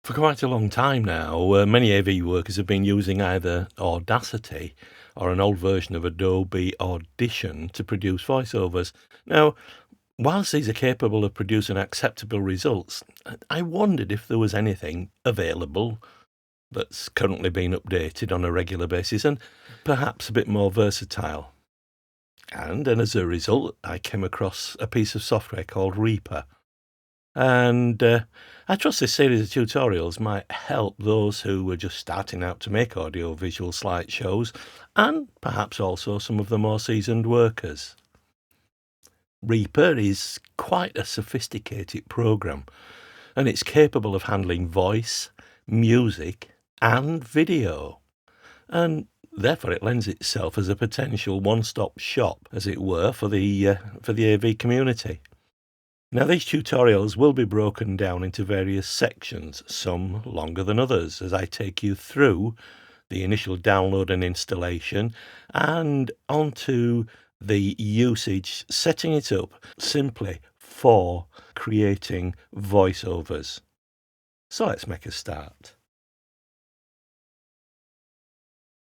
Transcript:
For quite a long time now, many AV workers have been using either Audacity or an old version of Adobe Audition to produce voiceovers. Now, whilst these are capable of producing acceptable results, I wondered if there was anything available that's currently being updated on a regular basis and perhaps a bit more versatile. And as a result, I came across a piece of software called Reaper. And I trust this series of tutorials might help those who were just starting out to make audio-visual slideshows, and perhaps also some of the more seasoned workers. Reaper is quite a sophisticated program, and it's capable of handling voice, music, and video. And therefore it lends itself as a potential one-stop shop, as it were, for the AV community. Now, these tutorials will be broken down into various sections, some longer than others, as I take you through the initial download and installation and onto the usage, setting it up simply for creating voiceovers. So let's make a start.